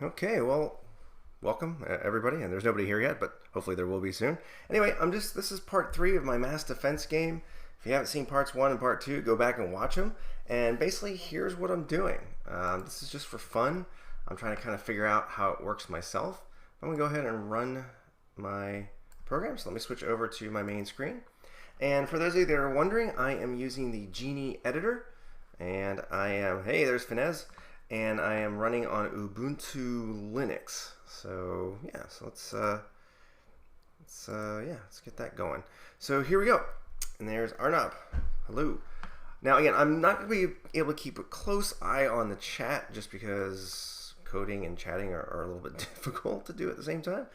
Okay, well, welcome everybody, and there's nobody here yet, but hopefully there will be soon. Anyway, this is part 3 of my mass defense game. If you haven't seen parts 1 and part 2, go back and watch them. And basically, here's what I'm doing. This is just for fun. I'm trying to kind of figure out how it works myself. I'm gonna go ahead and run my program. So let me switch over to my main screen. And for those of you that are wondering, I am using the Genie editor, and hey, there's Finez. And I am running on Ubuntu Linux. So yeah, let's get that going. So here we go. And there's Arnab. Hello. Now again, I'm not going to be able to keep a close eye on the chat just because coding and chatting are a little bit difficult to do at the same time.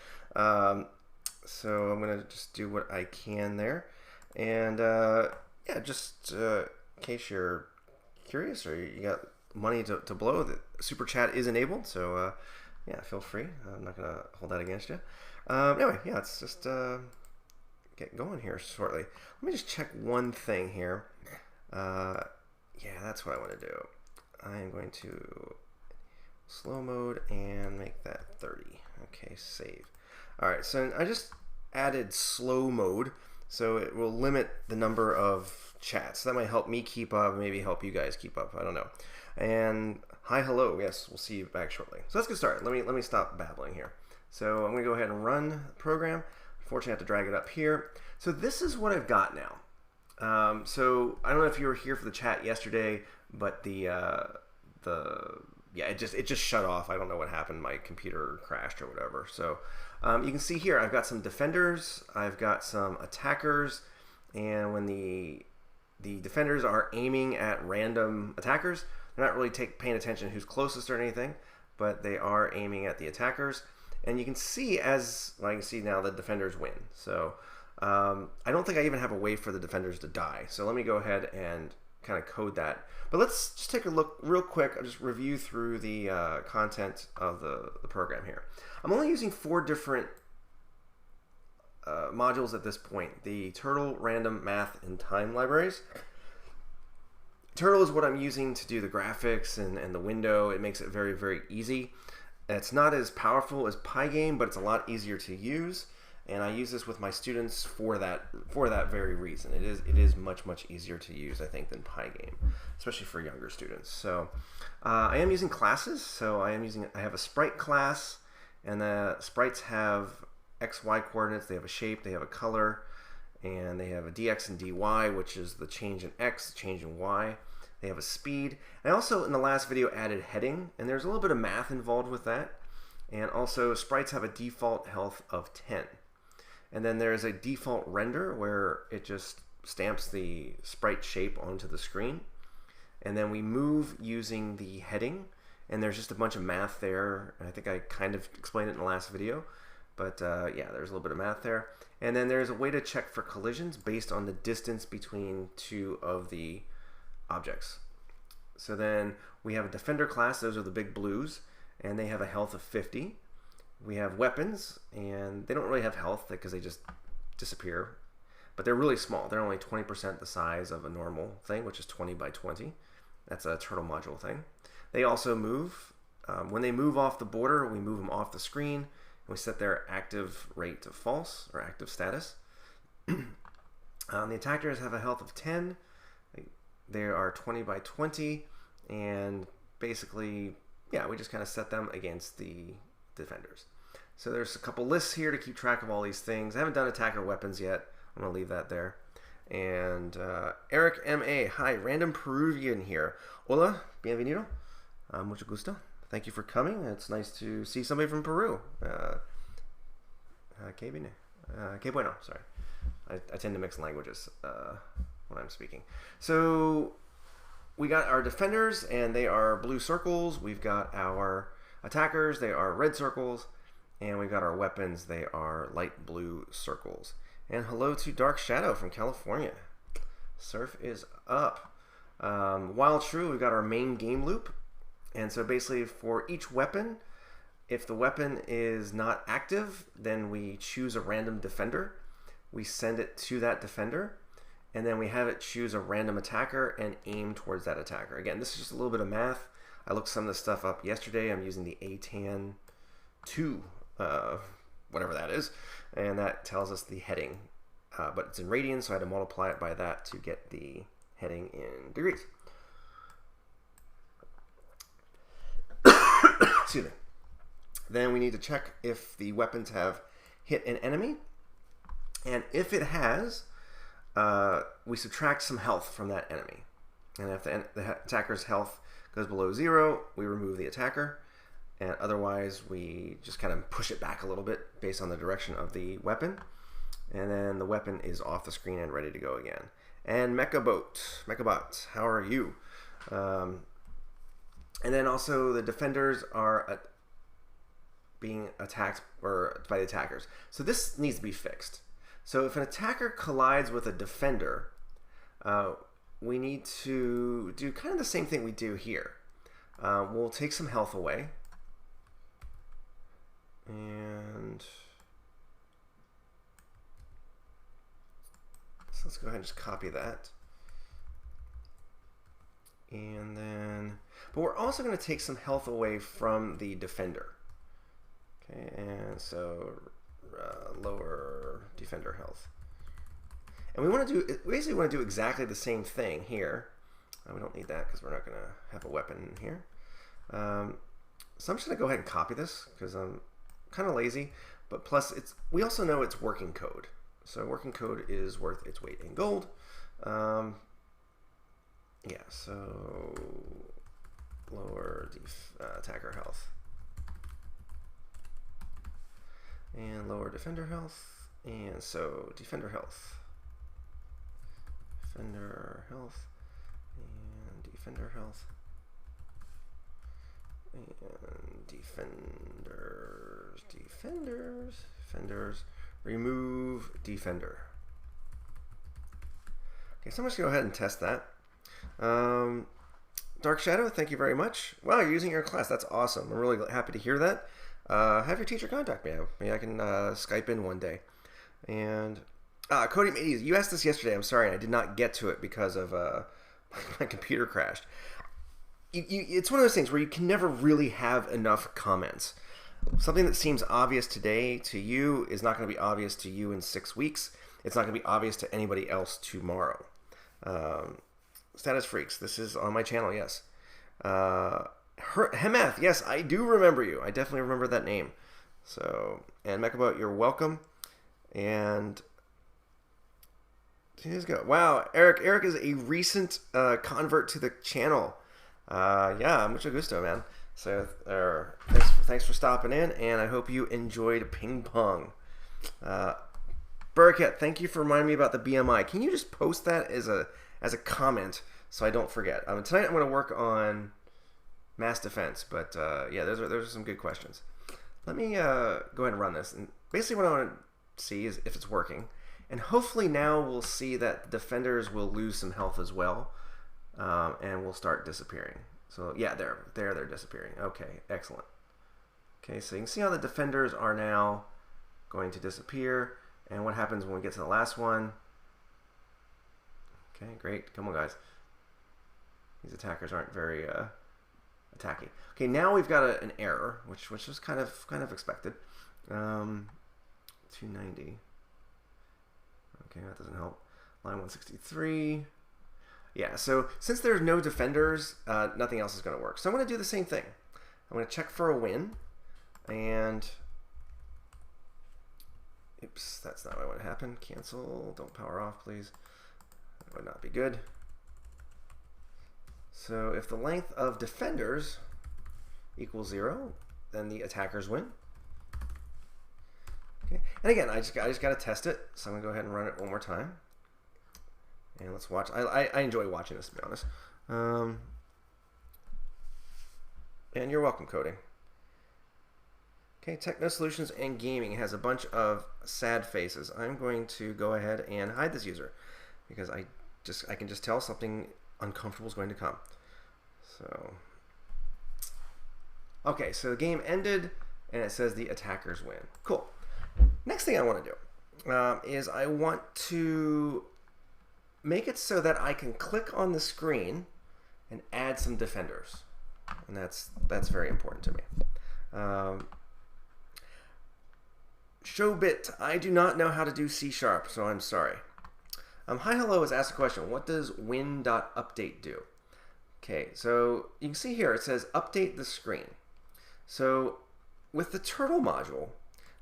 So I'm going to just do what I can there. And just in case you're curious or you got money to blow, the super chat is enabled, so feel free. I'm not gonna hold that against you. Anyway, let's just get going here shortly. Let me just check one thing here. That's what I want to do. I am going to slow mode and make that 30. Okay, save. Alright, so I just added slow mode, so it will limit the number of chats. That might help me keep up, maybe help you guys keep up, I don't know. And hi, hello. Yes, we'll see you back shortly. So let's get started. Let me stop babbling here. So I'm going to go ahead and run the program. Unfortunately, I have to drag it up here. So this is what I've got now. So I don't know if you were here for the chat yesterday, but it just shut off. I don't know what happened. My computer crashed or whatever. So you can see here I've got some defenders. I've got some attackers, and when the defenders are aiming at random attackers, they're not really paying attention to who's closest or anything, but they are aiming at the attackers. And you can see now the defenders win. So I don't think I even have a way for the defenders to die. So let me go ahead and kind of code that. But let's just take a look real quick. I'll just review through the content of the program here. I'm only using 4 different modules at this point. The Turtle, Random, Math, and Time libraries. Turtle is what I'm using to do the graphics and the window. It makes it very, very easy. It's not as powerful as Pygame, but it's a lot easier to use. And I use this with my students for that very reason. It is much, much easier to use, I think, than Pygame, especially for younger students. So I am using classes. So I have a sprite class, and the sprites have X, Y coordinates. They have a shape, they have a color, and they have a dx and dy, which is the change in x, the change in y. They have a speed. I also, in the last video, added heading, and there's a little bit of math involved with that. And also, sprites have a default health of 10. And then there's a default render where it just stamps the sprite shape onto the screen. And then we move using the heading, and there's just a bunch of math there. I think I kind of explained it in the last video. But there's a little bit of math there. And then there's a way to check for collisions based on the distance between 2 of the objects. So then we have a defender class. Those are the big blues, and they have a health of 50. We have weapons, and they don't really have health because they just disappear. But they're really small. They're only 20% the size of a normal thing, which is 20 by 20. That's a turtle module thing. They also move. When they move off the border, we move them off the screen. We set their active rate to false, or active status. The attackers have a health of 10. They are 20 by 20. And basically, we just kind of set them against the defenders. So there's a couple lists here to keep track of all these things. I haven't done attacker weapons yet. I'm going to leave that there. And Eric M.A. Hi, random Peruvian here. Hola, bienvenido. Mucho gusto. Thank you for coming. It's nice to see somebody from Peru. Que bueno, sorry. I tend to mix languages when I'm speaking. So we got our defenders, and they are blue circles. We've got our attackers, they are red circles. And we've got our weapons, they are light blue circles. And hello to Dark Shadow from California. Surf is up. While true, we've got our main game loop. And so basically for each weapon, if the weapon is not active, then we choose a random defender. We send it to that defender, and then we have it choose a random attacker and aim towards that attacker. Again, this is just a little bit of math. I looked some of this stuff up yesterday. I'm using the ATAN 2, whatever that is, and that tells us the heading. But it's in radians, so I had to multiply it by that to get the heading in degrees. Excuse me. Then we need to check if the weapons have hit an enemy, and if it has, we subtract some health from that enemy. And if the attacker's health goes below 0, we remove the attacker, and otherwise we just kind of push it back a little bit based on the direction of the weapon, and then the weapon is off the screen and ready to go again. And Mechabot, how are you? And then also the defenders are being attacked by the attackers. So this needs to be fixed. So if an attacker collides with a defender, we need to do kind of the same thing we do here. We'll take some health away. And so let's go ahead and just copy that. And then, but we're also going to take some health away from the defender. Okay, and so lower defender health. And we want to do, we basically want to do exactly the same thing here. We don't need that because we're not going to have a weapon in here. So I'm just going to go ahead and copy this because I'm kind of lazy. But plus, we also know it's working code. So working code is worth its weight in gold. Yeah, so lower attacker health. And lower defender health. And so defender health. Defender health. And defender health. And defenders. Remove defender. Okay, so I'm just going to go ahead and test that. Dark Shadow, thank you very much. Wow, you're using your class. That's awesome. I'm really happy to hear that. Have your teacher contact me. Maybe I can Skype in one day. And Cody Mateys, you asked this yesterday. I'm sorry, I did not get to it because of my computer crashed. It's one of those things where you can never really have enough comments. Something that seems obvious today to you is not going to be obvious to you in 6 weeks. It's not going to be obvious to anybody else tomorrow. Status Freaks, this is on my channel, yes. Hemath, yes, I do remember you. I definitely remember that name. So, and Mechabot, you're welcome. And let's go. Wow, Eric is a recent convert to the channel. Yeah, mucho gusto, man. So, thanks for stopping in, and I hope you enjoyed ping pong. Burkett, thank you for reminding me about the BMI. Can you just post that as a comment so I don't forget? Tonight I'm going to work on mass defense, but yeah, those are some good questions. Let me go ahead and run this. And basically what I want to see is if it's working. And hopefully now we'll see that defenders will lose some health as well, and will start disappearing. So yeah, they're disappearing. Okay, excellent. Okay, so you can see how the defenders are now going to disappear. And what happens when we get to the last one? Okay, great. Come on, guys. These attackers aren't very attacky. Okay, now we've got an error, which was kind of expected. 290. Okay, that doesn't help. Line 163. Yeah, so since there's no defenders, nothing else is going to work. So I'm going to do the same thing. I'm going to check for a win, and oops, that's not what I want to happen. Cancel. Don't power off, please. That would not be good. So if the length of defenders equals 0, then the attackers win. Okay. And again, I just got to test it. So I'm going to go ahead and run it one more time. And let's watch. I enjoy watching this, to be honest. And you're welcome, Cody. Okay, Techno Solutions and Gaming has a bunch of sad faces. I'm going to go ahead and hide this user because I can just tell something uncomfortable is going to come. So, okay, so the game ended and it says the attackers win. Cool. Next thing I want to do is I want to make it so that I can click on the screen and add some defenders. and that's very important to me. Showbit, I do not know how to do C#, so I'm sorry. Hi Hello has asked a question. What does win.update do? Okay, so you can see here it says update the screen. So with the turtle module,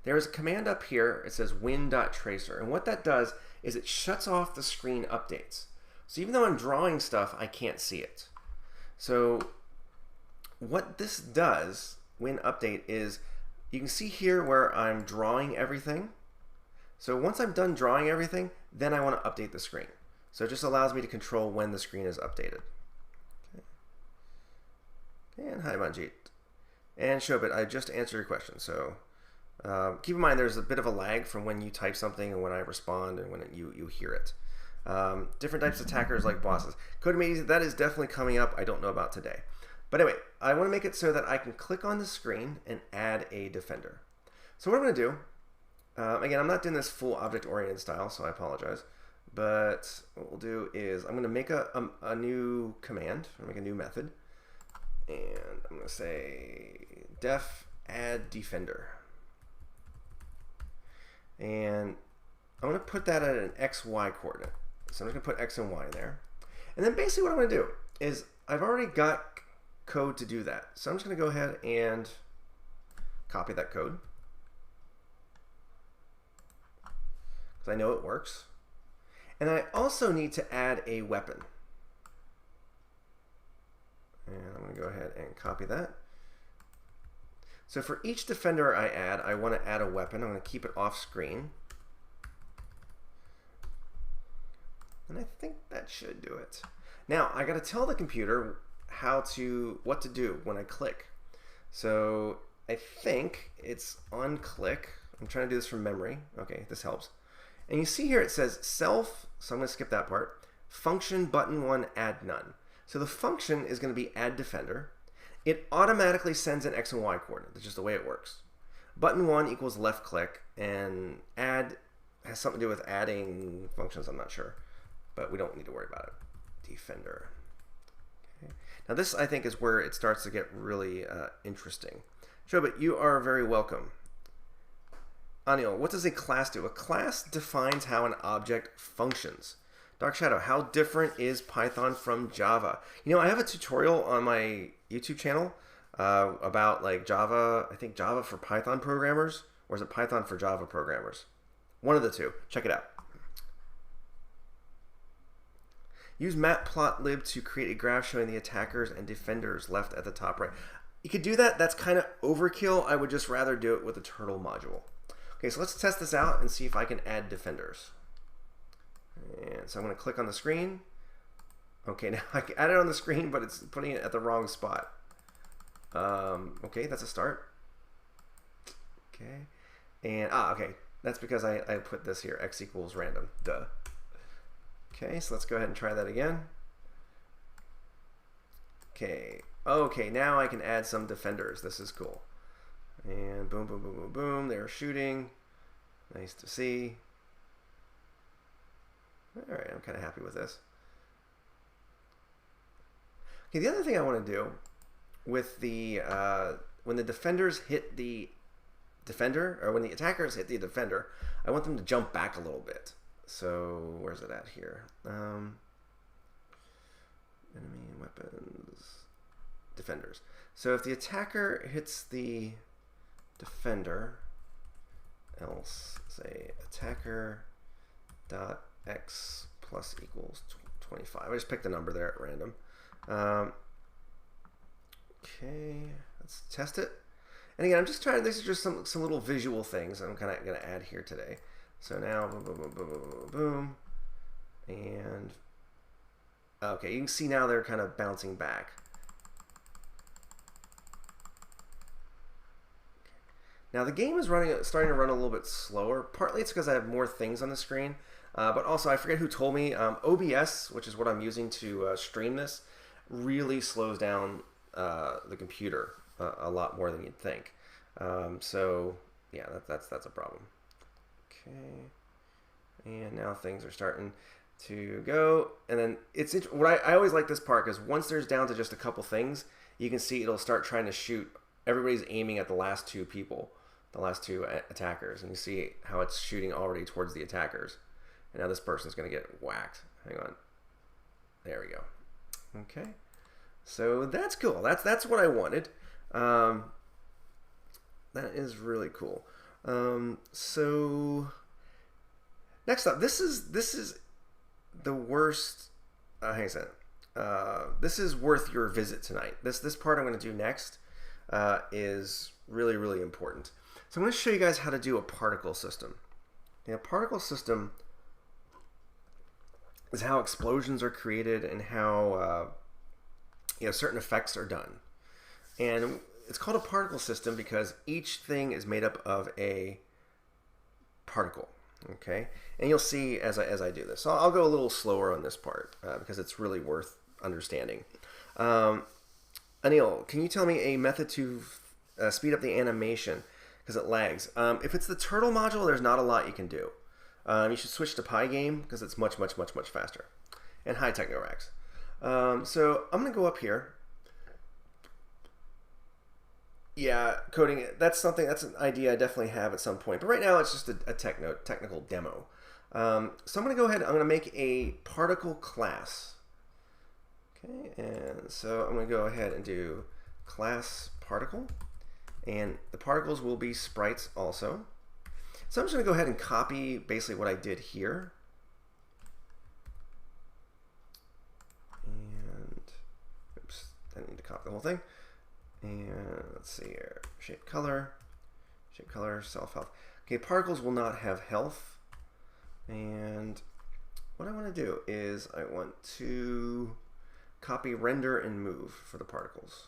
there is a command up here. It says win.tracer, and what that does is it shuts off the screen updates. So even though I'm drawing stuff, I can't see it. So what this does, win update, is you can see here where I'm drawing everything. So once I'm done drawing everything, then I want to update the screen. So it just allows me to control when the screen is updated. Okay. And hi Manjeet. And Shobit, I just answered your question. So keep in mind there's a bit of a lag from when you type something and when I respond and when you hear it. Different types of attackers like bosses. Codemate, that is definitely coming up. I don't know about today. But anyway, I want to make it so that I can click on the screen and add a defender. So what I'm going to do, again, I'm not doing this full object-oriented style, so I apologize. But what we'll do is I'm going to make a new command, make a new method. And I'm going to say def add defender. And I'm going to put that at an XY coordinate. So I'm just going to put X and Y in there. And then basically what I'm going to do is I've already got code to do that. So I'm just going to go ahead and copy that code, because I know it works. And I also need to add a weapon. And I'm going to go ahead and copy that. So for each defender I add, I want to add a weapon. I'm going to keep it off screen. And I think that should do it. Now I got to tell the computer what to do when I click. So I think it's on click. I'm trying to do this from memory. Okay, this helps. And you see here it says self, so I'm going to skip that part. Function button 1 add none. So the function is going to be add defender. It automatically sends an X and Y coordinate. That's just the way it works. Button 1 equals left click, and add has something to do with adding functions, I'm not sure. But we don't need to worry about it. Defender. Okay. Now this, I think, is where it starts to get really interesting. Shobit, you are very welcome. Anil, what does a class do? A class defines how an object functions. Dark Shadow, how different is Python from Java? You know, I have a tutorial on my YouTube channel about like Java, I think Java for Python programmers, or is it Python for Java programmers? One of the two. Check it out. Use matplotlib to create a graph showing the attackers and defenders left at the top right. You could do that. That's kind of overkill. I would just rather do it with the turtle module. Okay, so let's test this out and see if I can add defenders. And so I'm going to click on the screen. Okay, now I can add it on the screen, but it's putting it at the wrong spot. Okay, that's a start. Okay, and okay, that's because I put this here, x equals random. Duh. Okay, so let's go ahead and try that again. Okay, now I can add some defenders. This is cool. And boom, boom, boom, boom, boom. They're shooting. Nice to see. All right, I'm kind of happy with this. Okay, the other thing I want to do with the when the defenders hit the defender, or when the attackers hit the defender, I want them to jump back a little bit. So where's it at here? Enemy weapons, defenders. So if the attacker hits the defender, else say attacker dot x plus equals 25. I just picked a number there at random. Okay, let's test it. And again, I'm just trying. These are just some little visual things I'm kind of going to add here today. So now, boom, boom, boom, boom, boom, boom, boom, and okay, you can see now they're kind of bouncing back. Now the game is starting to run a little bit slower. Partly it's because I have more things on the screen, but also I forget who told me OBS, which is what I'm using to stream this, really slows down the computer a lot more than you'd think. So yeah, that's a problem. Okay, and now things are starting to go, and then it's what I always like this part, because once there's down to just a couple things, you can see it'll start trying to shoot. Everybody's aiming at the last two people, the last two attackers, and you see how it's shooting already towards the attackers. And now this person's going to get whacked. Hang on. There we go. Okay. So that's cool. That's what I wanted. That is really cool. So next up, this is the worst. Hang on a second. This is worth your visit tonight. This part I'm going to do next is really, really important. So I'm going to show you guys how to do a particle system. A particle system is how explosions are created and how certain effects are done. And it's called a particle system because each thing is made up of a particle. Okay, and you'll see as I do this. So I'll go a little slower on this part because it's really worth understanding. Anil, can you tell me a method to speed up the animation because it lags? If it's the turtle module, there's not a lot you can do. You should switch to Pygame because it's much faster. And hi, TechnoRax. So I'm going to go up here. Yeah, coding, that's an idea I definitely have at some point. But right now it's just a technical demo. So I'm going to go ahead, I'm going to make a particle class. Okay, and so I'm going to go ahead and do class particle. And the particles will be sprites also. So I'm just going to go ahead and copy basically what I did here. And, oops, I need to copy the whole thing. And let's see here, shape color, self-health. Okay, particles will not have health. And what I want to do is I want to copy render and move for the particles.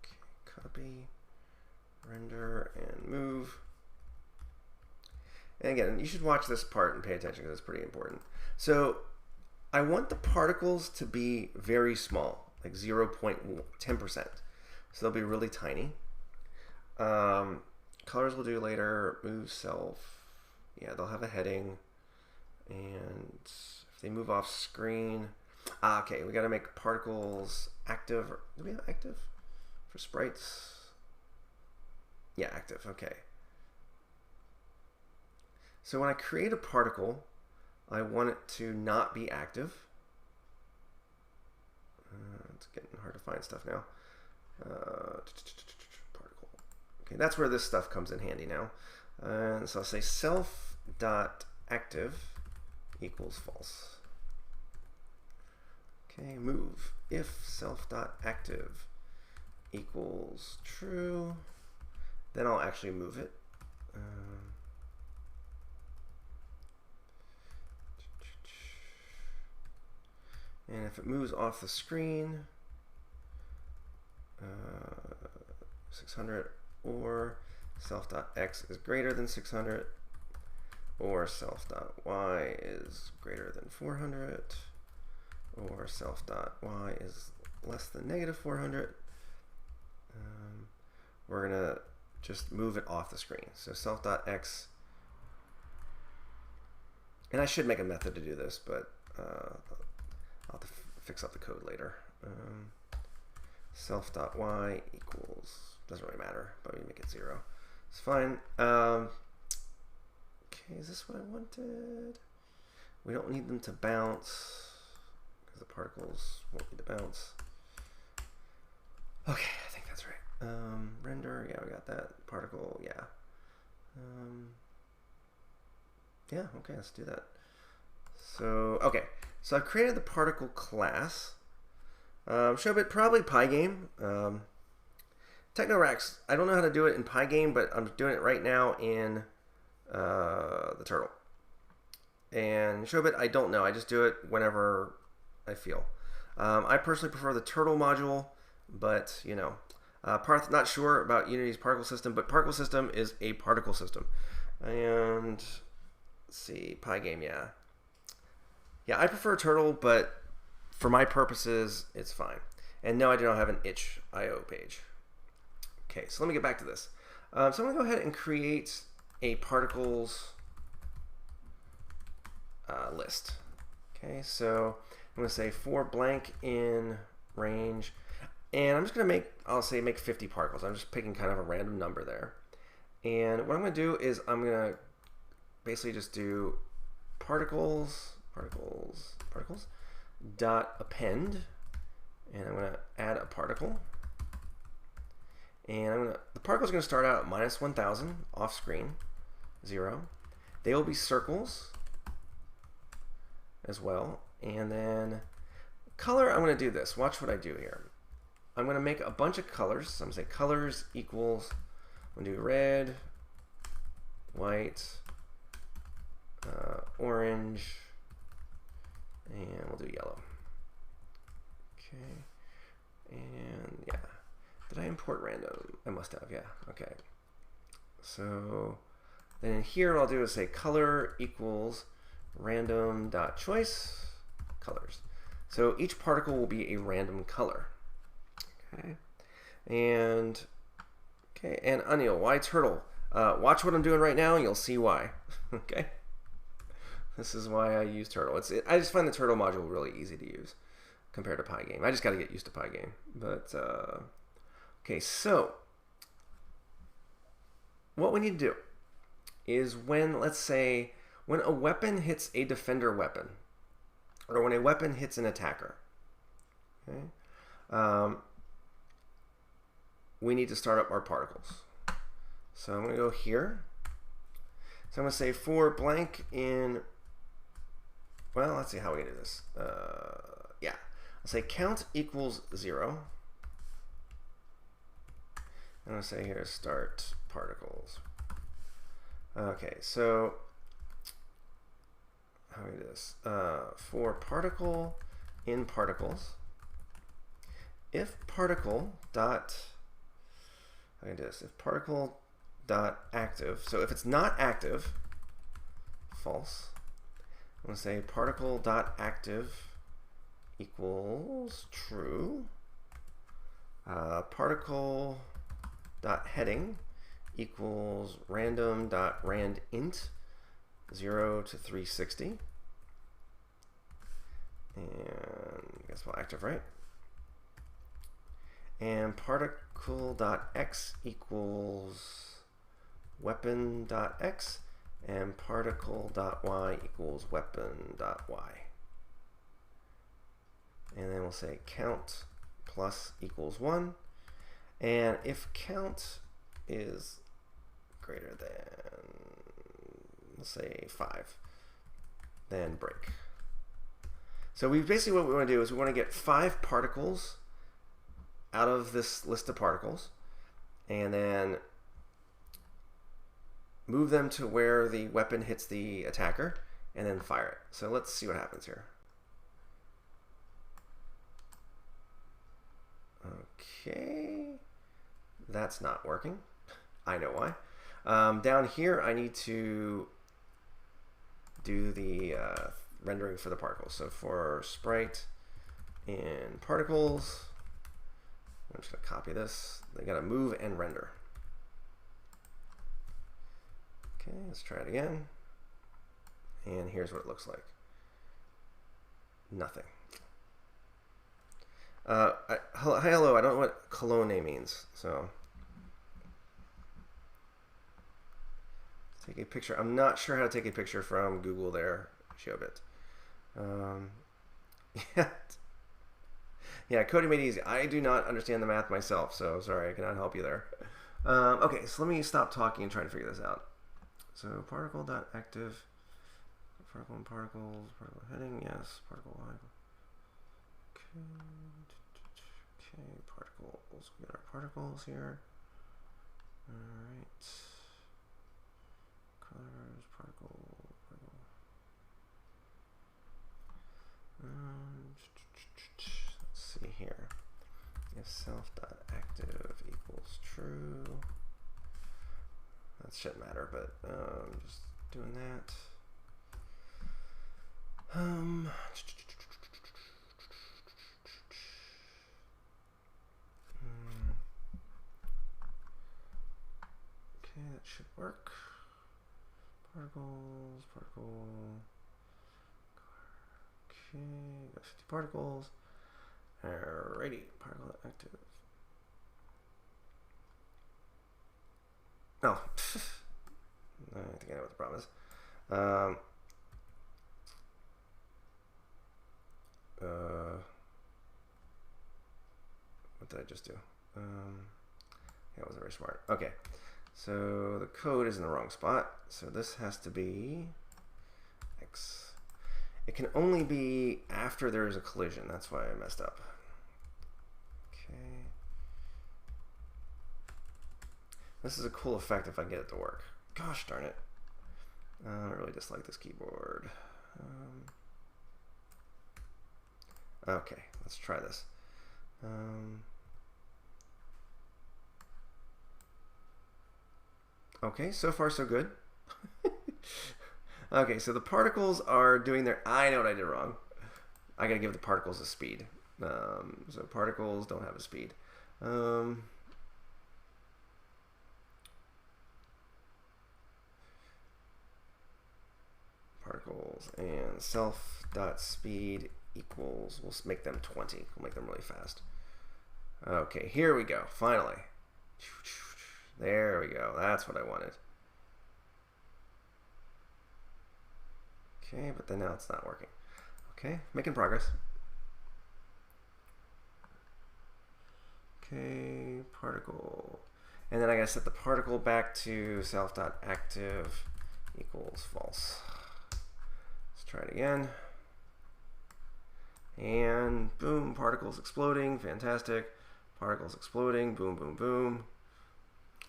Okay, copy, render, and move. And again, you should watch this part and pay attention because it's pretty important. So I want the particles to be very small, like 0.10%. So they'll be really tiny. Colors we'll do later. Move self. Yeah, they'll have a heading. And if they move off screen. Okay, we got to make particles active. Do we have active for sprites? Yeah, active. Okay. So when I create a particle, I want it to not be active. It's getting hard to find stuff now. Particle. Okay, that's where this stuff comes in handy now. And so I'll say self.active equals false. Okay, move. If self.active equals true, then I'll actually move it. And if it moves off the screen, 600 or self.x is greater than 600 or self.y is greater than 400 or self.y is less than negative 400, we're going to just move it off the screen. So self.x, and I should make a method to do this, but I'll have to fix up the code later. Self.y equals, doesn't really matter, but we make it 0. It's fine. Okay, is this what I wanted? We don't need them to bounce because the particles won't need to bounce. Okay, I think that's right. Render, yeah, we got that. Particle, yeah. Yeah, okay, let's do that. So, okay, so I've created the particle class. Showbit, probably Pygame. TechnoRax, I don't know how to do it in Pygame, but I'm doing it right now in the turtle. And Showbit, I don't know. I just do it whenever I feel. I personally prefer the turtle module, but, you know, Parth, not sure about Unity's particle system, but particle system is a particle system. And, let's see, Pygame, yeah. Yeah, I prefer turtle, but for my purposes, it's fine. And no, I do not have an itch.io page. Okay, so let me get back to this. So I'm going to go ahead and create a particles list. Okay, so I'm going to say for blank in range. And I'm just going to make, I'll say make 50 particles. I'm just picking kind of a random number there. And what I'm going to do is I'm going to basically just do particles dot append. And I'm going to add a particle. And the particles are going to start out at minus 1000 off screen, 0. They will be circles as well. And then color, I'm going to do this. Watch what I do here. I'm going to make a bunch of colors. So I'm going to say colors equals, I'm going to do red, white, orange, and we'll do yellow. Okay. And yeah. Did I import random? I must have, yeah. Okay. So then here what I'll do is say color equals random.choice colors. So each particle will be a random color. Okay. And Anil, why turtle? Watch what I'm doing right now and you'll see why. Okay. This is why I use turtle. I just find the turtle module really easy to use compared to Pygame. I just got to get used to Pygame. But okay, so what we need to do is when, let's say, when a weapon hits a defender weapon, or when a weapon hits an attacker, okay, we need to start up our particles. So I'm going to go here. So I'm going to say for blank in, well, let's see how we can do this. Yeah, I'll say count equals 0. I'm going to say here start particles. Okay, so how do we do this? For particle in particles, if particle dot, how do I do this? If particle dot active, so if it's not active, false. I'm going to say particle dot active equals true. Particle dot heading equals random dot rand int 0 to 360. And I guess we'll active, right? And particle dot x equals weapon dot x, and particle dot y equals weapon dot y. And then we'll say count plus equals 1. And if count is greater than, let's say 5, then break. So basically what we want to do is we want to get 5 particles out of this list of particles, and then move them to where the weapon hits the attacker, and then fire it. So let's see what happens here. Okay, that's not working. I know why. Down here, I need to do the rendering for the particles. So for sprite in particles, I'm just going to copy this. They got to move and render. Okay, let's try it again. And here's what it looks like. Nothing. Hi, hello. I don't know what colonne means, so take a picture. I'm not sure how to take a picture from Google there. Showbit. Yeah. Yeah, coding made easy. I do not understand the math myself, so sorry, I cannot help you there. Okay, so let me stop talking and try to figure this out. So particle.active, particle and particles, particle heading, yes, particle y. Okay, particles. We got our particles here. Alright. Colors, particle. Let's see here. If self.active equals true. That shouldn't matter, but just doing that. Okay, that should work. Particles, particle. Okay, got 50 particles. Alrighty, particle active. No, I think I know what the problem is. What did I just do? That wasn't very smart. Okay, so the code is in the wrong spot. So this has to be X. It can only be after there's a collision. That's why I messed up. Okay. This is a cool effect if I get it to work. Gosh darn it. I really dislike this keyboard. Okay, let's try this. Okay, so far so good. Okay, so the particles are doing their... I know what I did wrong. I gotta give the particles a speed. So particles don't have a speed. Particles and self.speed equals... We'll make them 20. We'll make them really fast. Okay, here we go. Finally. There we go. That's what I wanted. Okay, but then now it's not working. Okay, making progress. Okay, particle. And then I gotta set the particle back to self.active equals false. Let's try it again. And boom, particles exploding. Fantastic. Particles exploding. Boom, boom, boom.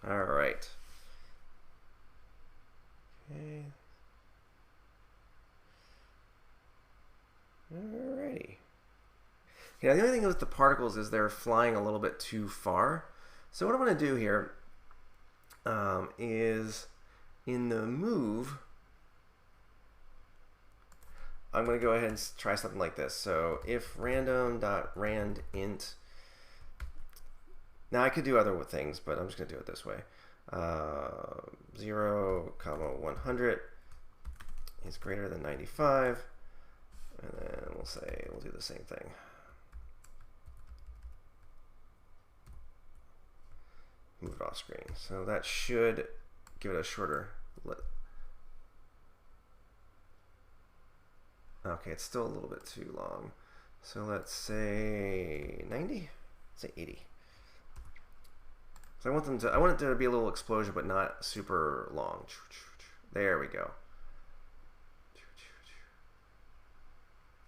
All right. Okay. Alrighty. Yeah, the only thing with the particles is they're flying a little bit too far. So what I'm going to do here is in the move, I'm going to go ahead and try something like this. So if random.randint, now I could do other things, but I'm just going to do it this way. 0, 100 is greater than 95. And then we'll say, we'll do the same thing. Move it off screen. So that should give it a shorter okay, it's still a little bit too long. So let's say 90? Let's say 80. So I want it to be a little explosion, but not super long. There we go.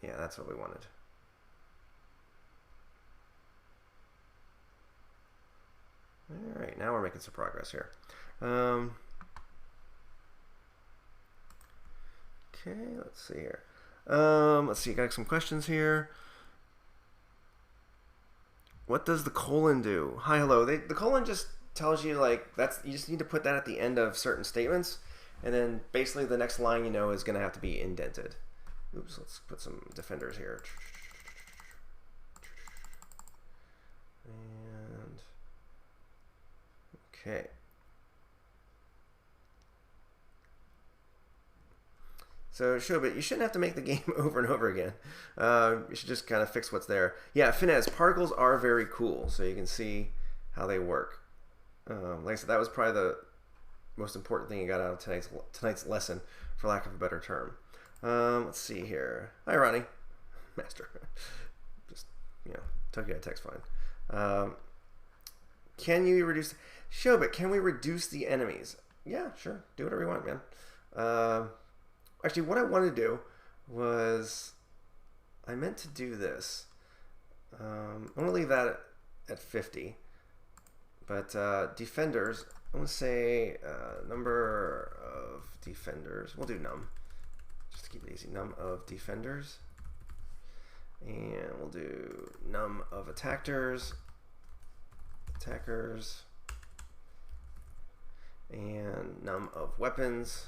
Yeah, that's what we wanted. All right, now we're making some progress here. Okay, let's see here. Let's see, got some questions here. What does the colon do? Hi, hello. The colon just tells you, like, you just need to put that at the end of certain statements, and then basically the next line you know is going to have to be indented. Oops, let's put some defenders here. And okay. So Shobit, you shouldn't have to make the game over and over again. You should just kind of fix what's there. Yeah, Finez, particles are very cool, so you can see how they work. Like I said, that was probably the most important thing you got out of tonight's lesson, for lack of a better term. Let's see here. Hi, Ronnie. Master. Just, TokyoEdTech's fine. Can you reduce... Shobit, can we reduce the enemies? Yeah, sure. Do whatever you want, man. Actually, what I wanted to do was... I meant to do this. I'm going to leave that at 50. But defenders, I'm going to say number of defenders. We'll do num. Just to keep it easy, num of defenders, and we'll do num of attackers, and num of weapons,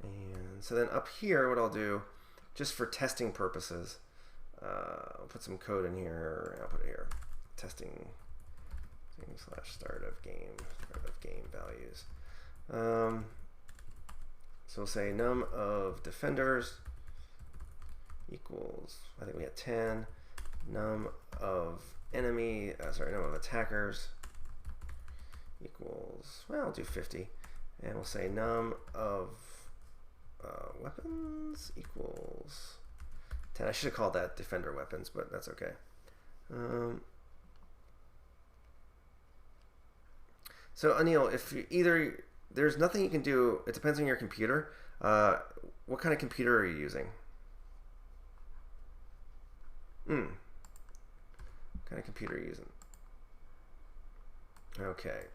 and so then up here, what I'll do, just for testing purposes, I'll put some code in here, and I'll put it here, testing / start of game values. So we'll say num of defenders, equals, I think we had 10, num of enemy, num of attackers equals, well, I'll do 50. And we'll say num of weapons equals 10. I should have called that defender weapons, but that's okay. So Anil, if you either, there's nothing you can do, it depends on your computer. What kind of computer are you using? What kind of computer are you using? Okay.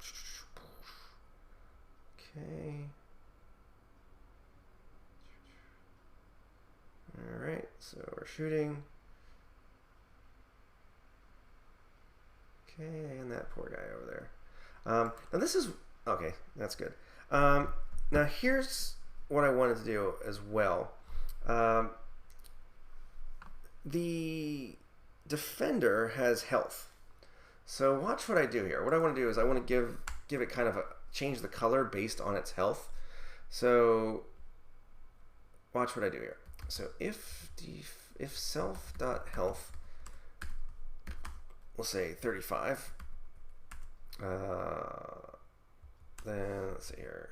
Okay. All right, so we're shooting. Okay, and that poor guy over there. Now this is, okay, that's good. Now here's what I wanted to do as well. The defender has health. So watch what I do here. What I want to do is I want to give it kind of a, change the color based on its health. So watch what I do here. So if self.health, we'll say 35. Then let's see here.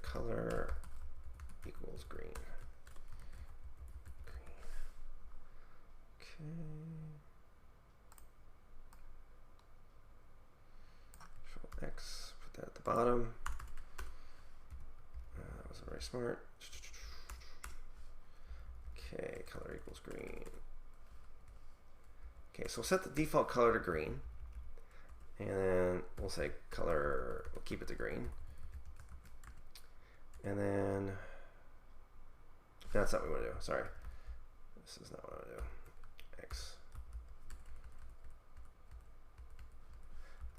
Color equals green. Okay. Control X, put that at the bottom. That wasn't very smart. Okay, color equals green. Okay, so we'll set the default color to green. And then we'll say color, we'll keep it to green. And then, that's not what we want to do, sorry. This is not what I want to do. X.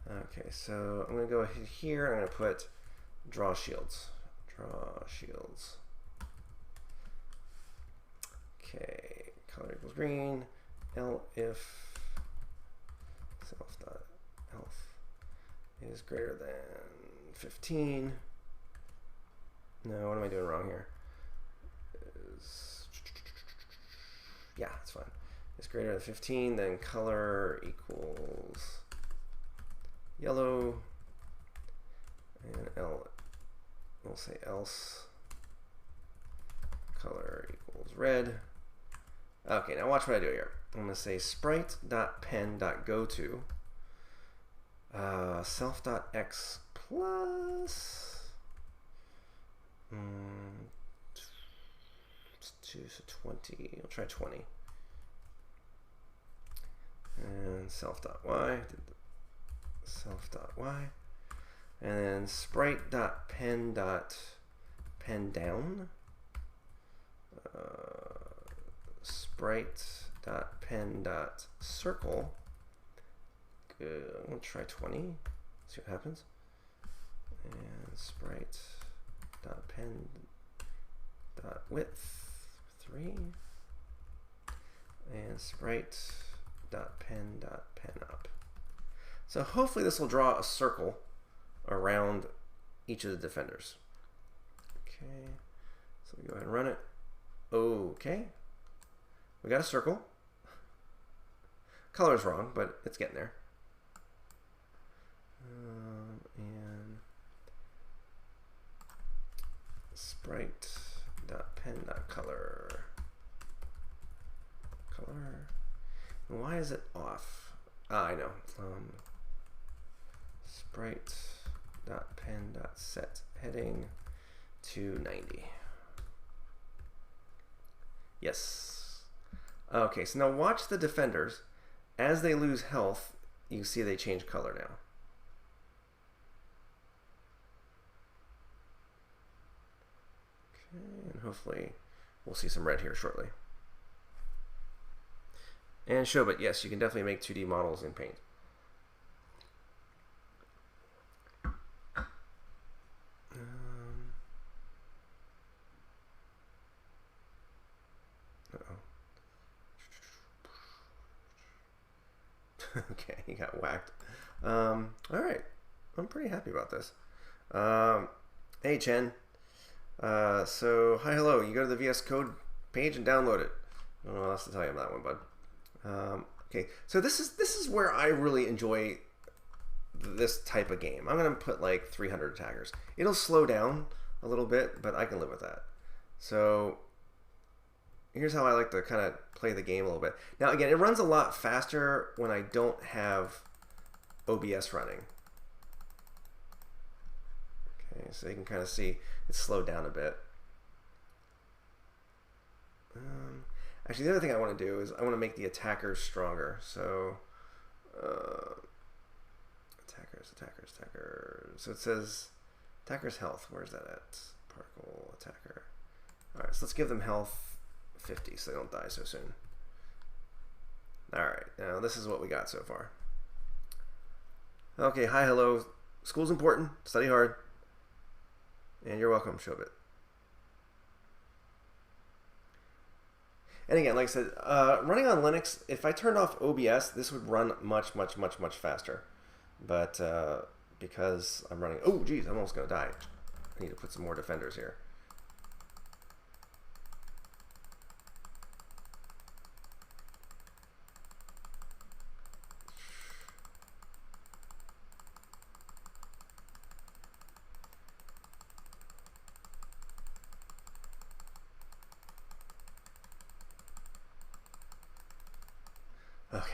Okay, so I'm going to go ahead here, I'm going to put draw shields. Draw shields. Okay, color equals green. If self.health is greater than 15. No, what am I doing wrong here? Yeah, it's fine. It's greater than 15, then color equals yellow, and we'll say else color equals red. Okay, now watch what I do here. I'm going to say sprite.pen.goto self.x plus 20. We'll try 20. And self.y, and then sprite.pen down. Sprite.pen.circle. Good. I'm going to try 20. See what happens. And sprite.pen.width 3. And sprite.pen.penup. So hopefully this will draw a circle around each of the defenders. Okay. So we go ahead and run it. Okay. We got a circle. Color's wrong, but it's getting there. And sprite.pen.color. And why is it off? I know. Sprite.pen.set heading to 90. Yes. Okay, so now watch the defenders. As they lose health, you see they change color now. Okay, and hopefully we'll see some red here shortly. And Shobit, yes, you can definitely make 2D models in Paint. Okay, he got whacked. All right, I'm pretty happy about this. Hey, Chen. So hi, hello. You go to the VS Code page and download it. I don't know what else to tell you about that one, bud. Okay, so this is where I really enjoy this type of game. I'm gonna put like 300 attackers. It'll slow down a little bit, but I can live with that. So here's how I like to kind of play the game a little bit. Now again, it runs a lot faster when I don't have OBS running. Okay, so you can kind of see it's slowed down a bit. Actually, the other thing I want to do is I want to make the attackers stronger. So attackers. So it says attacker's health. Where's that at? Particle attacker. All right, so let's give them health 50 so they don't die so soon. All right, now this is what we got so far. Okay, hi, hello. School's important. Study hard. And you're welcome, Shobit. And again, like I said, running on Linux, if I turned off OBS, this would run much faster. But because I'm running... Oh, geez, I'm almost going to die. I need to put some more defenders here. Okay.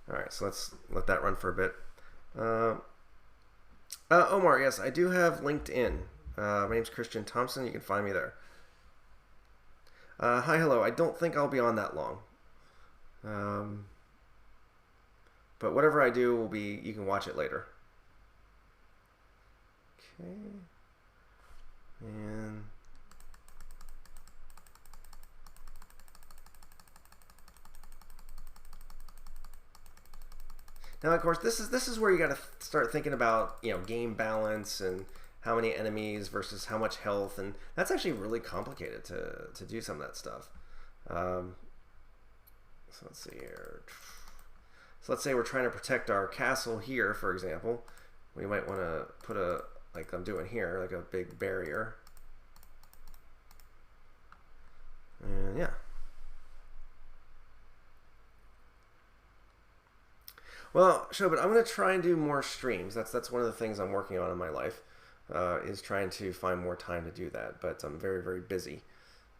All right, so let's let that run for a bit. Omar, yes, I do have LinkedIn. My name's Christian Thompson. You can find me there. Hi, hello. I don't think I'll be on that long. But whatever I do will be, you can watch it later. Okay. And now, of course, this is where you got to start thinking about, you know, game balance and how many enemies versus how much health, and that's actually really complicated to do some of that stuff. So let's see here. So let's say we're trying to protect our castle here, for example. We might want to put a, like I'm doing here, like a big barrier. And yeah. Well, sure, but I'm going to try and do more streams. That's one of the things I'm working on in my life, is trying to find more time to do that. But I'm very busy.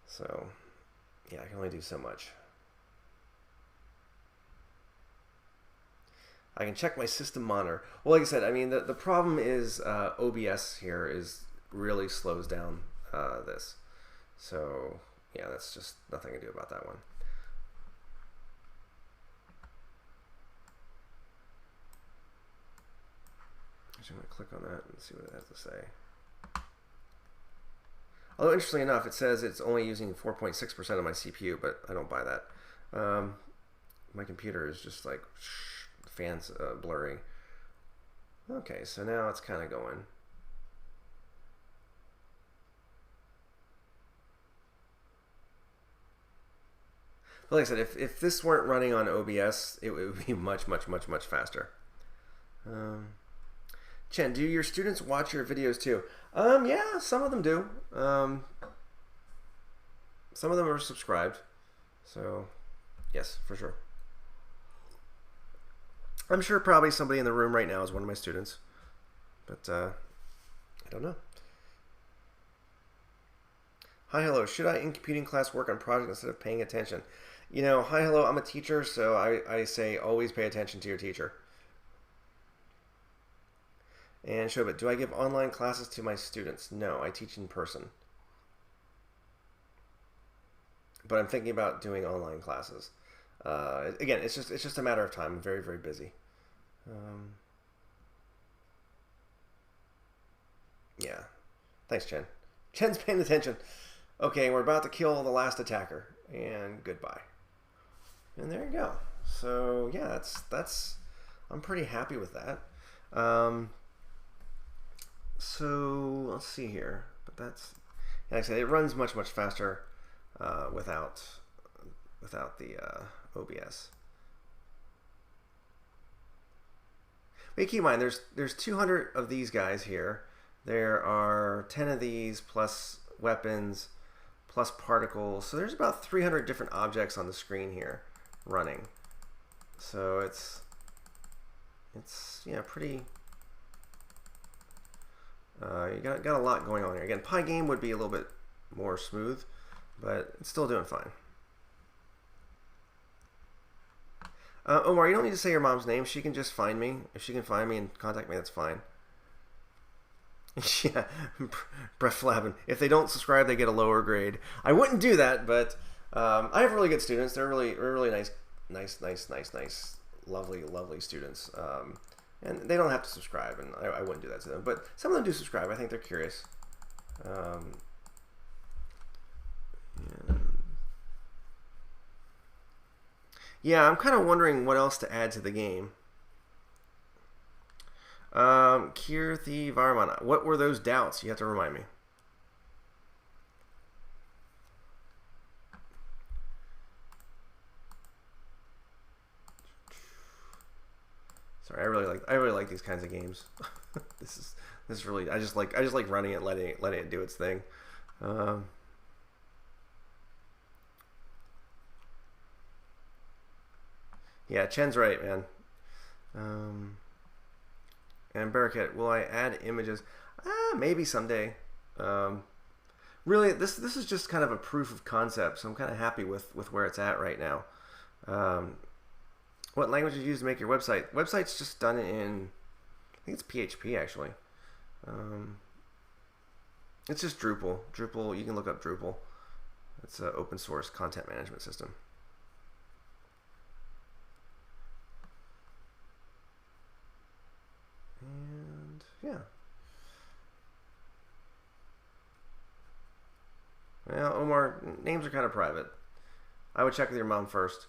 So, yeah, I can only do so much. I can check my system monitor. Well, like I said, I mean, the problem is OBS here is really slows down this. So, yeah, that's just nothing I can do about that one. I'm going to click on that and see what it has to say. Although, interestingly enough, it says it's only using 4.6% of my CPU, but I don't buy that. My computer is just like, the fan's blurry. Okay, so now it's kind of going. But like I said, if this weren't running on OBS, it would be much faster. Chen, do your students watch your videos too? Yeah, some of them do. Some of them are subscribed. So, yes, for sure. I'm sure probably somebody in the room right now is one of my students. But, I don't know. Hi, hello. Should I, in computing class, work on project instead of paying attention? You know, hi, hello. I'm a teacher, so I say always pay attention to your teacher. And Shobit, do I give online classes to my students? No, I teach in person. But I'm thinking about doing online classes. Again, it's just a matter of time. I'm very busy. Yeah. Thanks, Chen. Chen's paying attention. Okay, we're about to kill the last attacker. And goodbye. And there you go. So yeah, that's I'm pretty happy with that. So let's see here, but that's, like I said, it runs much faster without the OBS. But keep in mind, there's 200 of these guys here. There are 10 of these plus weapons, plus particles. So there's about 300 different objects on the screen here running. So it's yeah, pretty. You got a lot going on here. Again, Pygame would be a little bit more smooth, but it's still doing fine. Omar, you don't need to say your mom's name. She can just find me. If she can find me and contact me, that's fine. Yeah, breath flapping. If they don't subscribe, they get a lower grade. I wouldn't do that, but I have really good students. They're really nice, lovely students. And they don't have to subscribe, and I wouldn't do that to them. But some of them do subscribe. I think they're curious. Yeah, I'm kind of wondering what else to add to the game. Kirthi Varmana, what were those doubts? You have to remind me. Sorry, I really like these kinds of games. This is really I just like running it, letting it do its thing. Yeah, Chen's right, man. And Barricade, will I add images? Maybe someday. Really, this is just kind of a proof of concept, so I'm kind of happy with where it's at right now. What language is used to make your website? Website's just done in, I think it's PHP actually. It's just Drupal. Drupal, you can look up Drupal. It's an open source content management system. And yeah. Well, Omar, names are kind of private. I would check with your mom first.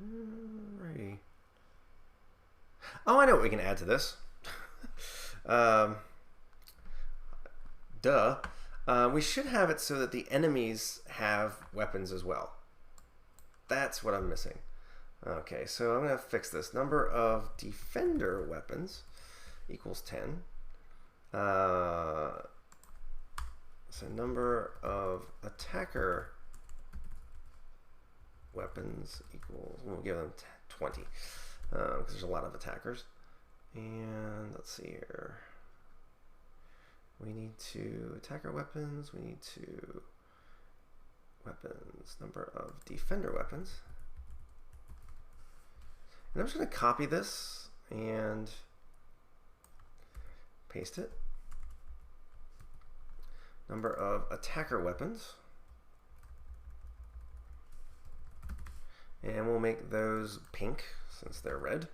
Alrighty. Oh, I know what we can add to this. Duh. We should have it so that the enemies have weapons as well. That's what I'm missing. Okay, so I'm going to fix this. Number of defender weapons equals 10. So number of attacker weapons equals, we'll give them 20 because there's a lot of attackers. And let's see here. We need to attacker weapons. We need to weapons. Number of defender weapons. And I'm just going to copy this and paste it. Number of attacker weapons. And we'll make those pink since they're red.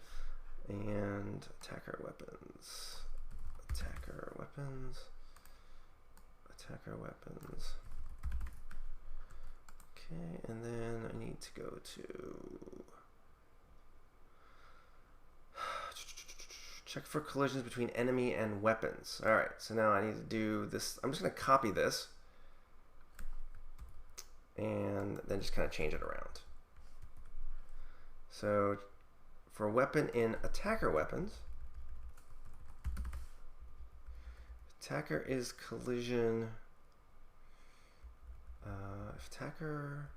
And attacker weapons. Attacker weapons. Attacker weapons. Okay, and then I need to go to check for collisions between enemy and weapons. All right, so now I need to do this. I'm just going to copy this and then just kind of change it around. So for weapon in attacker weapons, attacker is collision. Attacker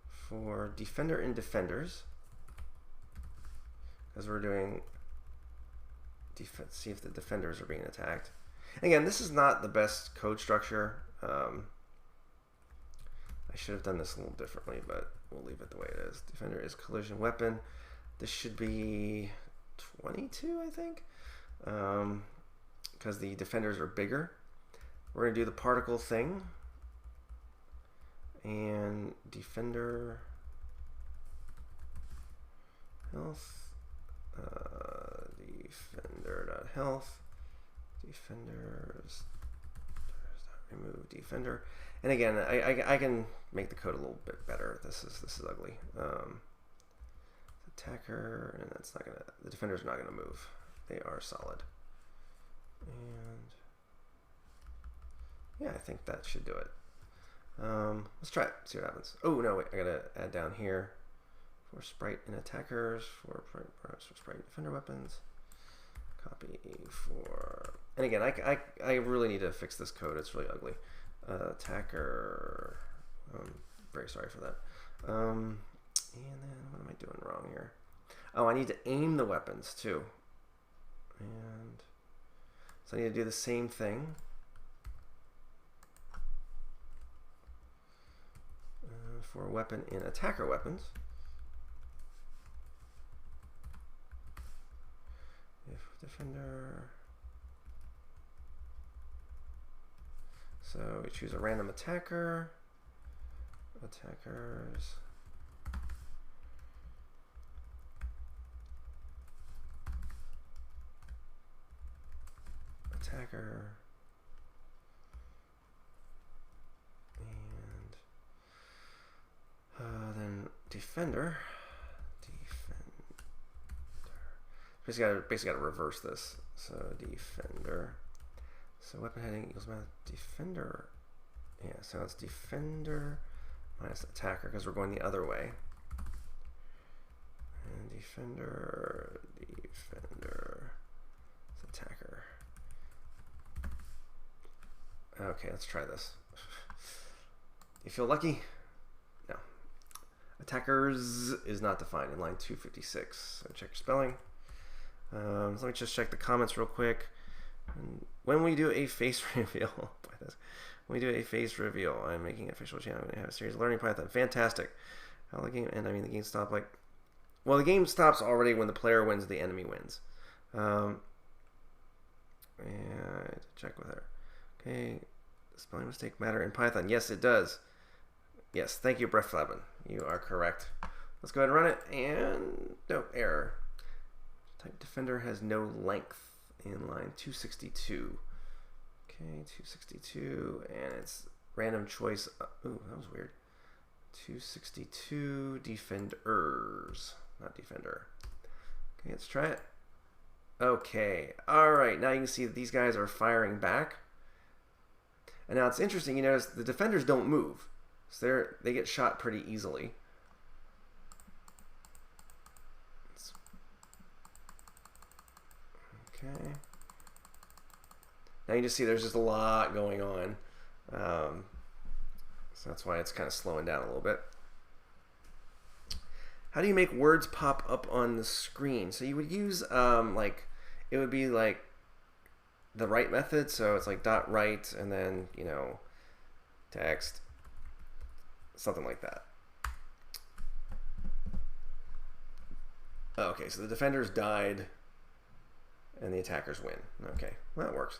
for defender in defenders, because we're doing see if the defenders are being attacked. Again, this is not the best code structure. I should have done this a little differently, but we'll leave it the way it is. Defender is collision weapon. This should be 22, I think, because the defenders are bigger. We're going to do the particle thing. And defender health, defender.health, defenders, remove defender. And again, I can make the code a little bit better. This is ugly. Attacker, and that's not gonna. The defender's not gonna move. They are solid. And yeah, I think that should do it. Let's try it. See what happens. Oh no, wait! I gotta add down here. for sprite and attackers, for sprite and defender weapons. Copy for, and again, I really need to fix this code. It's really ugly. Attacker. Very sorry for that. And then what am I doing wrong here? Oh, I need to aim the weapons too. And so I need to do the same thing. For weapon in attacker weapons. If defender. So we choose a random attacker. Attackers. Attacker. And then defender. Basically got to reverse this. So defender. So weapon heading equals my defender. Yeah, so it's defender minus attacker because we're going the other way. And defender, it's attacker. Okay, let's try this. You feel lucky? No. Attackers is not defined in line 256. So check your spelling. So let me just check the comments real quick. And when we do a face reveal, when we do a face reveal, I'm making an official channel. I'm going to have a series of learning Python. Fantastic. How the game end? I mean, the game stopped like, well, the game stops already when the player wins, the enemy wins. And check with her. Okay, spelling mistake matter in Python? Yes, it does. Yes, thank you, Brett Flabbin. You are correct. Let's go ahead and run it. And no error. Type defender has no length in line 262. Okay, 262, and it's random choice. Ooh, that was weird. 262 defenders, not defender. Okay, let's try it. Okay, all right. Now you can see that these guys are firing back. And now it's interesting. You notice the defenders don't move, so they get shot pretty easily. Okay. Now you just see there's just a lot going on. So that's why it's kind of slowing down a little bit. How do you make words pop up on the screen? So you would use like, it would be like the write method. So it's like dot write and then, you know, text, something like that. Okay, so the defenders died and the attackers win. Okay, well, that works.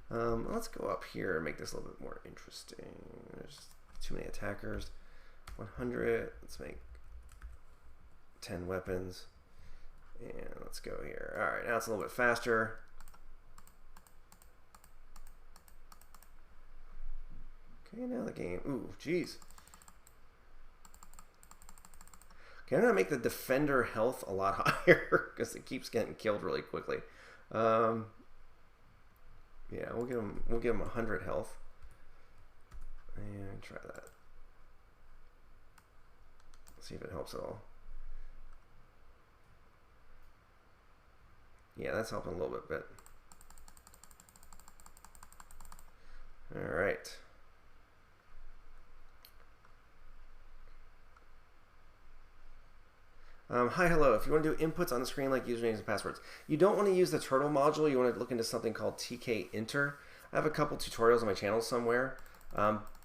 Let's go up here and make this a little bit more interesting. There's too many attackers. 100. Let's make 10 weapons. And let's go here. All right, now it's a little bit faster. Okay, now the game. Ooh, geez. Okay, I'm gonna make the defender health a lot higher because it keeps getting killed really quickly. Yeah, we'll give him 100 health. And try that. See if it helps at all. Yeah, that's helping a little bit. All right. Hi, hello. If you want to do inputs on the screen like usernames and passwords, you don't want to use the turtle module. You want to look into something called TokyoEdTech. I have a couple tutorials on my channel somewhere.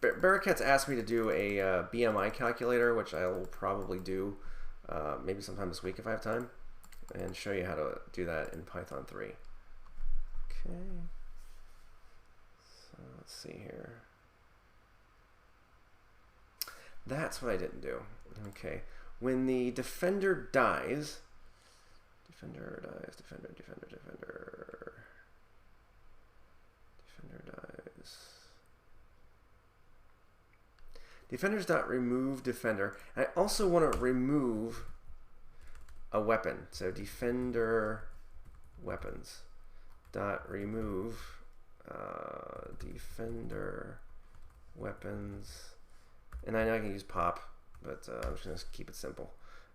Barricat's asked me to do a BMI calculator, which I will probably do maybe sometime this week if I have time, and show you how to do that in Python 3. Okay. So let's see here. That's what I didn't do. Okay. When the defender dies, defender dies. Defenders.remove defender. I also want to remove a weapon. So defender weapons dot remove defender weapons. And I know I can use pop, but I'm just going to keep it simple.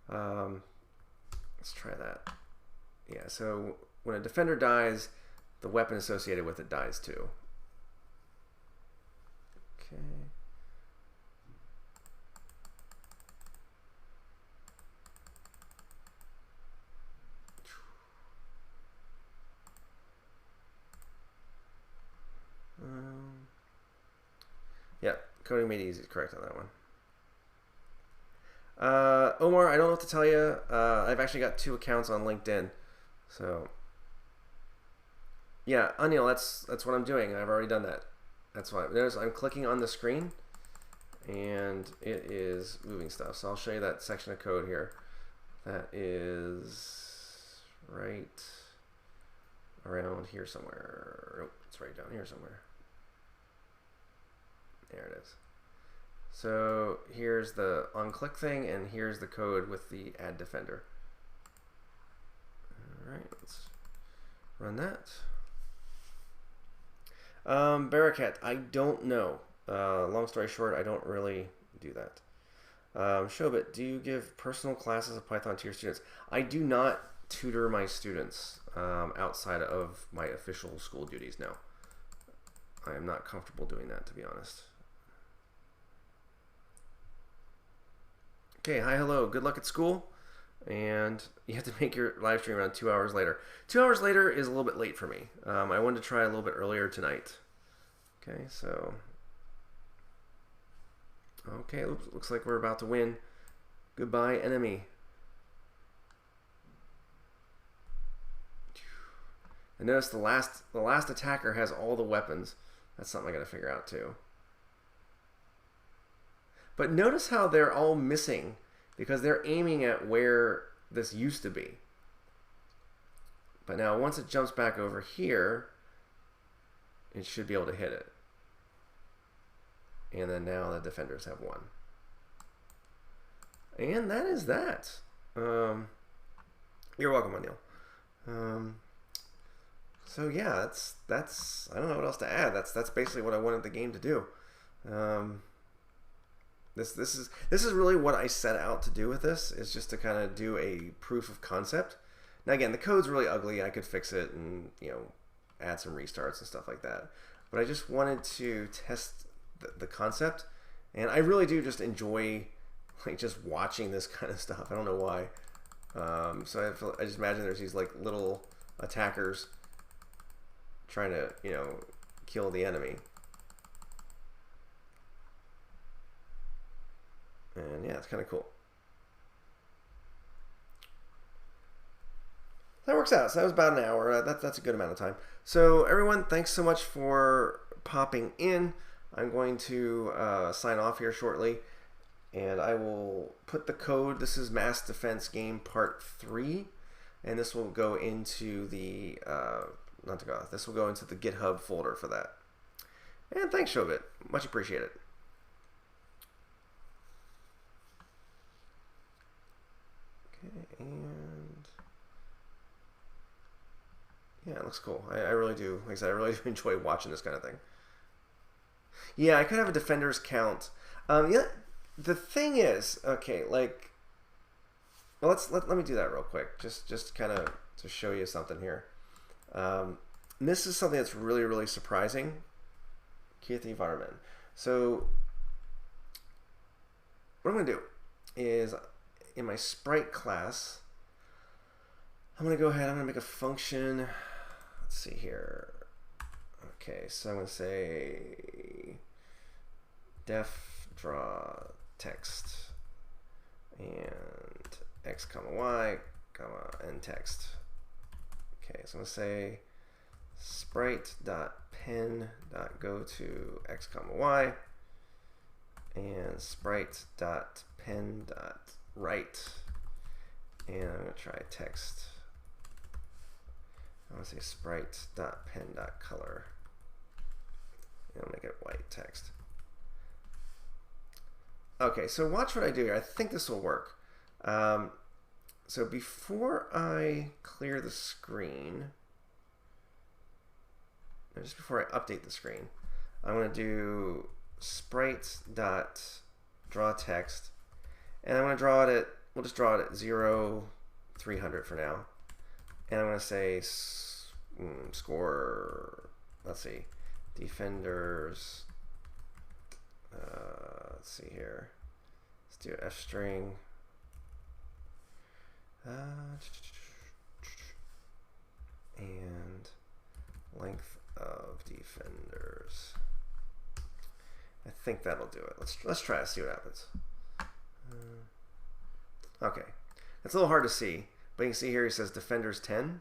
Let's try that. Yeah, so when a defender dies, the weapon associated with it dies too. Okay. Yeah, coding made easy. Correct on that one. Omar, I don't know what to tell you. I've actually got 2 accounts on LinkedIn, so yeah, Anil, that's what I'm doing. I've already done that. That's why I'm clicking on the screen, and it is moving stuff. So I'll show you that section of code here. That is right around here somewhere. Nope, it's right down here somewhere. There it is. So here's the on-click thing, and here's the code with the add defender. All right, let's run that. Barakat, I don't know. Long story short, I don't really do that. Shobit, do you give personal classes of Python to your students? I do not tutor my students outside of my official school duties now. I am not comfortable doing that, to be honest. Okay, hi, hello. Good luck at school. And you have to make your live stream around 2 hours later. 2 hours later is a little bit late for me. I wanted to try a little bit earlier tonight. Okay, so. Okay, looks like we're about to win. Goodbye, enemy. And notice the last attacker has all the weapons. That's something I got to figure out too. But notice how they're all missing because they're aiming at where this used to be. But now once it jumps back over here, it should be able to hit it. And then now the defenders have won. And that is that. You're welcome, Anil. So yeah, that's I don't know what else to add. That's basically what I wanted the game to do. This is really what I set out to do with this, is just to kind of do a proof of concept. Now again, the code's really ugly. I could fix it and add some restarts and stuff like that. But I just wanted to test the concept, and I really do just enjoy just watching this kind of stuff. I don't know why. So I just imagine there's these little attackers trying to kill the enemy. And yeah, it's kind of cool. That works out. So that was about an hour. That's a good amount of time. So everyone, thanks so much for popping in. I'm going to sign off here shortly, and I will put the code. This is Mass Defense Game Part 3, and this will go into the this will go into the GitHub folder for that. And thanks, Shobit. Much appreciated. And yeah, it looks cool. I really do. Like I said, I really do enjoy watching this kind of thing. Yeah, I could have a defenders count. Yeah, the thing is, okay, well, let me do that real quick. Just kind of to show you something here. And this is something that's really, really surprising. Keith Varman. So what I'm going to do is, in my sprite class, I'm going to go ahead, I'm going to make a function. Let's see here. Okay, so I'm going to say def draw text and x comma y comma and text. Okay, so I'm going to say sprite.pen.go to x comma y and sprite.pen.write, and I'm going to try text. I want to say sprite.pen.color, and I'll make it white text. Okay, so watch what I do here. I think this will work. So before I clear the screen, just before I update the screen, I'm going to do sprite.drawText, and I'm going to draw it at we'll just draw it at 0, 300 for now. And I'm going to say score, let's see, defenders, let's see here. Let's do F string. And length of defenders. I think that'll do it. Let's try to see what happens. Okay, it's a little hard to see, but you can see here he says defenders 10.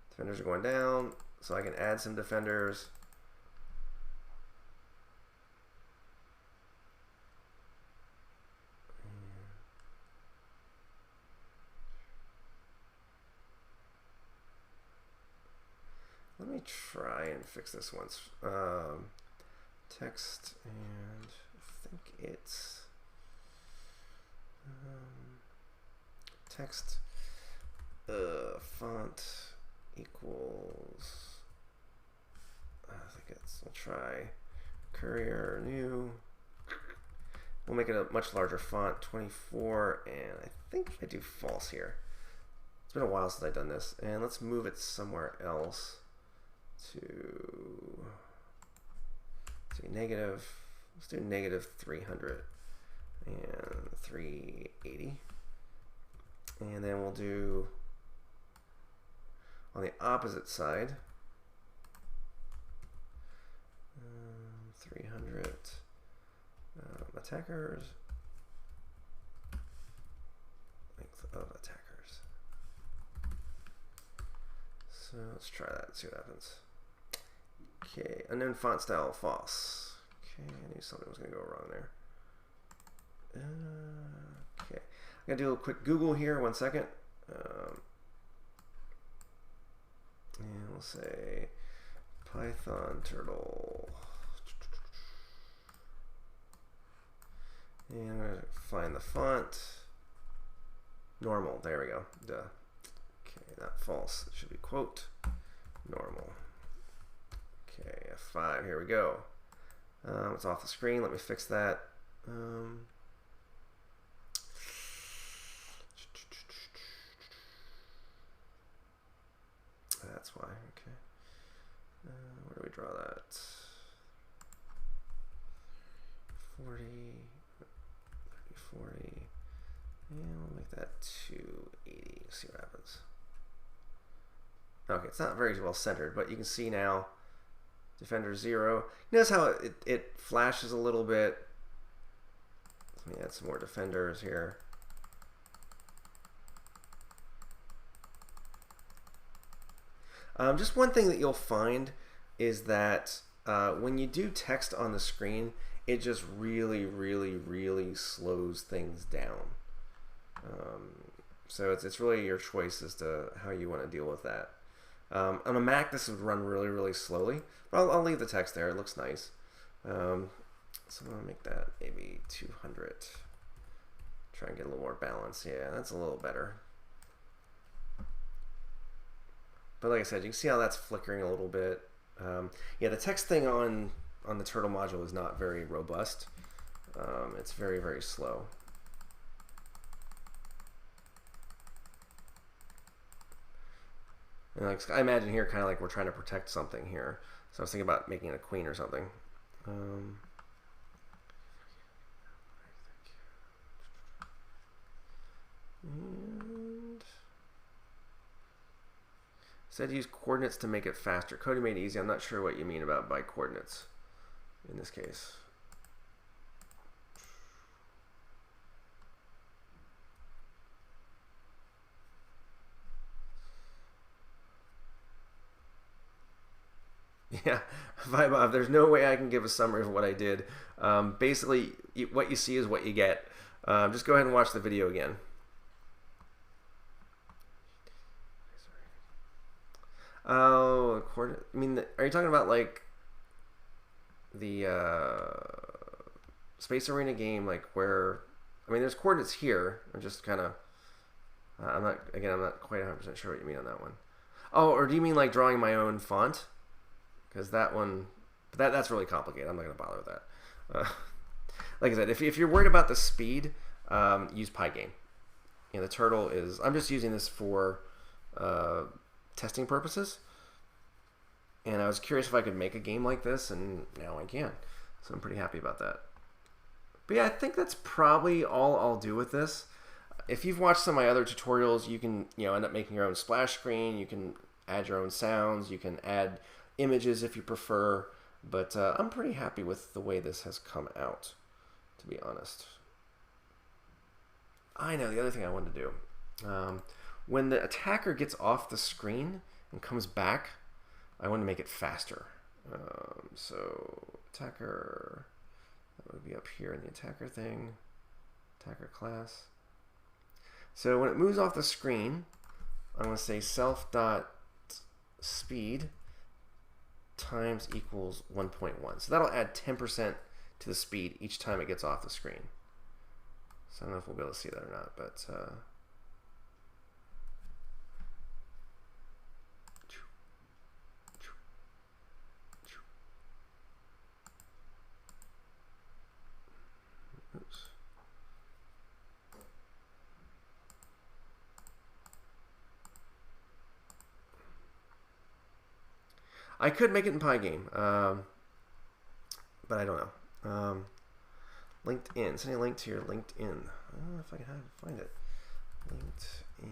Defenders are going down, so I can add some defenders. Let me try and fix this once. Text, and I think it's text font equals, I think it's, we'll try Courier new. We'll make it a much larger font, 24, and I think I do false here. It's been a while since I've done this, and let's move it somewhere else to negative, let's do negative 300 and 380. And then we'll do on the opposite side, 300 attackers, length of attackers. So let's try that and see what happens. Okay, unknown font style, false. Okay, I knew something was going to go wrong there. Okay, I'm going to do a quick Google here, 1 second. And we'll say Python turtle. And I'm going to find the font. Normal, there we go. Duh. Okay, not false, it should be quote, normal. Okay, F5, here we go. It's off the screen, let me fix that. That's why, okay. Where do we draw that? 40, 40, and we'll make that 280, see what happens. Okay, it's not very well centered, but you can see now, defender 0. Notice how it flashes a little bit. Let me add some more defenders here. Just one thing that you'll find is that when you do text on the screen, it just really slows things down. So it's really your choice as to how you want to deal with that. On a Mac, this would run really slowly. But I'll leave the text there. It looks nice. So I'm going to make that maybe 200. Try and get a little more balance. Yeah, that's a little better. But like I said, you can see how that's flickering a little bit. Yeah, the text thing on the Turtle module is not very robust. It's very slow. And like, I imagine here kind of like we're trying to protect something here. So I was thinking about making it a queen or something. And said use coordinates to make it faster. Cody made it easy. I'm not sure what you mean about by coordinates in this case. Yeah, Bob, there's no way I can give a summary of what I did. Basically, what you see is what you get. Just go ahead and watch the video again. Oh, coordinate. I mean, are you talking about like the Space Arena game, like where? I mean, there's coordinates here. I'm just kind of. I'm not quite 100% sure what you mean on that one. Oh, or do you mean like drawing my own font? Because that one, that's really complicated. I'm not going to bother with that. like I said, if you're worried about the speed, use Pygame. You know, the turtle is. I'm just using this for testing purposes, and I was curious if I could make a game like this, and now I can. So I'm pretty happy about that. But yeah, I think that's probably all I'll do with this. If you've watched some of my other tutorials, you can end up making your own splash screen. You can add your own sounds. You can add images if you prefer. But I'm pretty happy with the way this has come out, to be honest. I know the other thing I wanted to do. When the attacker gets off the screen and comes back, I want to make it faster. So attacker, that would be up here in the attacker thing, attacker class. So when it moves off the screen, I'm going to say self.speed times equals 1.1. So that'll add 10% to the speed each time it gets off the screen. So I don't know if we'll be able to see that or not, but oops. I could make it in Pygame, but I don't know. LinkedIn. Send a link to your LinkedIn. I don't know if I can find it. LinkedIn.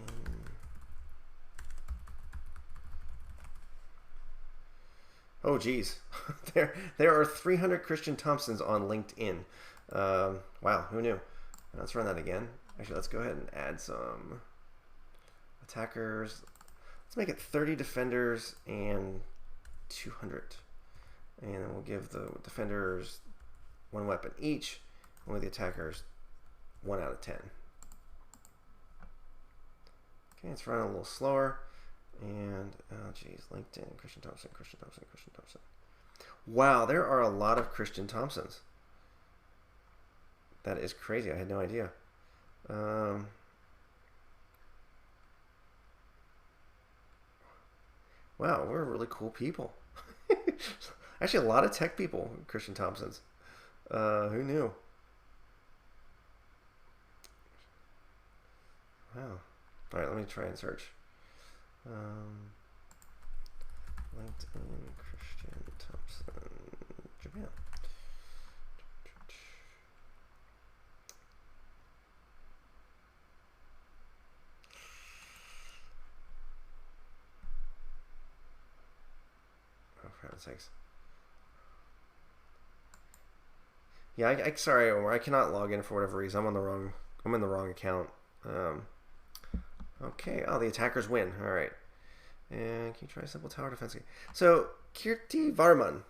Oh, geez. there are 300 Christian Thompsons on LinkedIn. Wow, who knew? Let's run that again. Actually, let's go ahead and add some attackers. Let's make it 30 defenders and 200. And then we'll give the defenders 1 weapon each, and with the attackers 1 out of 10. Okay, it's running a little slower. And, oh geez, LinkedIn, Christian Thompson, Christian Thompson, Christian Thompson. Wow, there are a lot of Christian Thompsons. That is crazy. I had no idea. Wow, we're really cool people. Actually, a lot of tech people, Christian Thompsons. Who knew? Wow. All right, let me try and search. LinkedIn, Christian Thompson, Japan. Oh, for heaven's sakes. Yeah, sorry, Omar, I cannot log in for whatever reason. I'm in the wrong account. Okay. Oh, the attackers win. All right. And can you try a simple tower defense game? So Kirti Varman.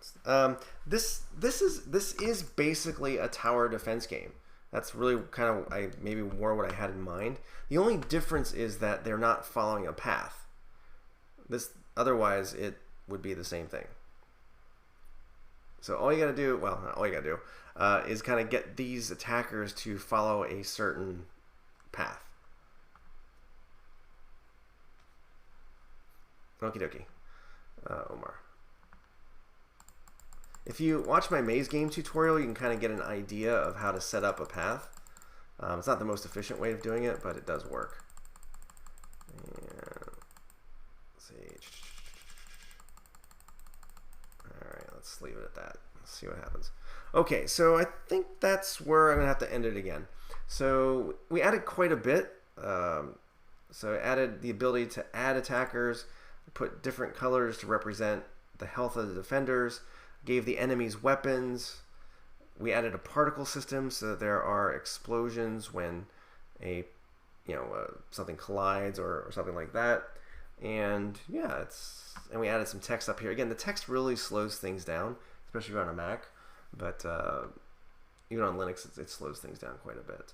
This is basically a tower defense game. That's really kind of maybe more what I had in mind. The only difference is that they're not following a path. Otherwise it would be the same thing. So all you gotta do, well, not all you gotta do, is kind of get these attackers to follow a certain path. Okie dokie, Omar. If you watch my maze game tutorial, you can kind of get an idea of how to set up a path. It's not the most efficient way of doing it, but it does work. And let's see. All right, let's leave it at that. Let's see what happens. Okay, so I think that's where I'm gonna have to end it again. So we added quite a bit. So I added the ability to add attackers, put different colors to represent the health of the defenders, gave the enemies weapons. We added a particle system so that there are explosions when something collides or something like that. And yeah, and we added some text up here. Again, the text really slows things down, especially if you're on a Mac, but even on Linux, it slows things down quite a bit.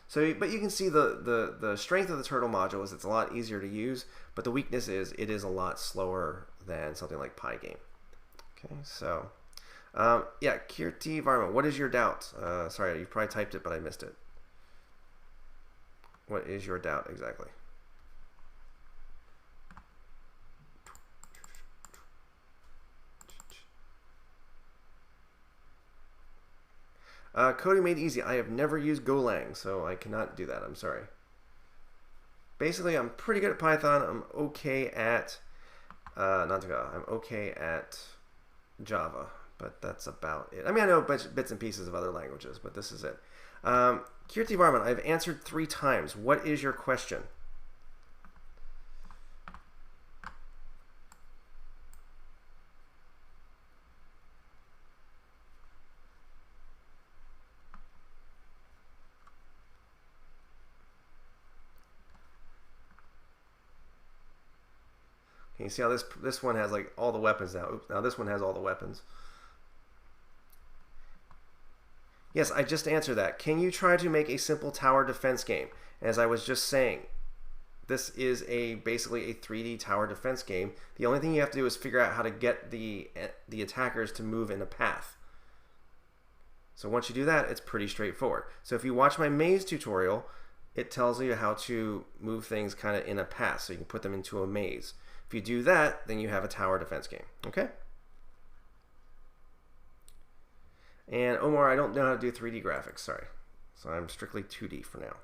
So, but you can see the strength of the Turtle module is it's a lot easier to use, but the weakness is it is a lot slower than something like Pygame. Okay, so yeah, Kirti Varma, what is your doubt? Sorry, you probably typed it, but I missed it. What is your doubt exactly? Coding made easy. I have never used Golang, so I cannot do that. I'm sorry. Basically, I'm pretty good at Python. I'm okay at not to go. I'm okay at Java, but that's about it. I mean, I know bits and pieces of other languages, but this is it. Kirti Varman, I've answered 3 times. What is your question? Can you see how this one has like all the weapons now? Oops, now this one has all the weapons. Yes, I just answered that. Can you try to make a simple tower defense game? As I was just saying, this is basically a 3D tower defense game. The only thing you have to do is figure out how to get the attackers to move in a path. So once you do that, it's pretty straightforward. So if you watch my maze tutorial, it tells you how to move things kind of in a path, so you can put them into a maze. If you do that, then you have a tower defense game. Okay? And Omar, I don't know how to do 3D graphics, sorry. So I'm strictly 2D for now.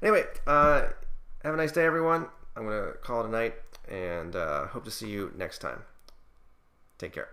Anyway, have a nice day, everyone. I'm going to call it a night, and hope to see you next time. Take care.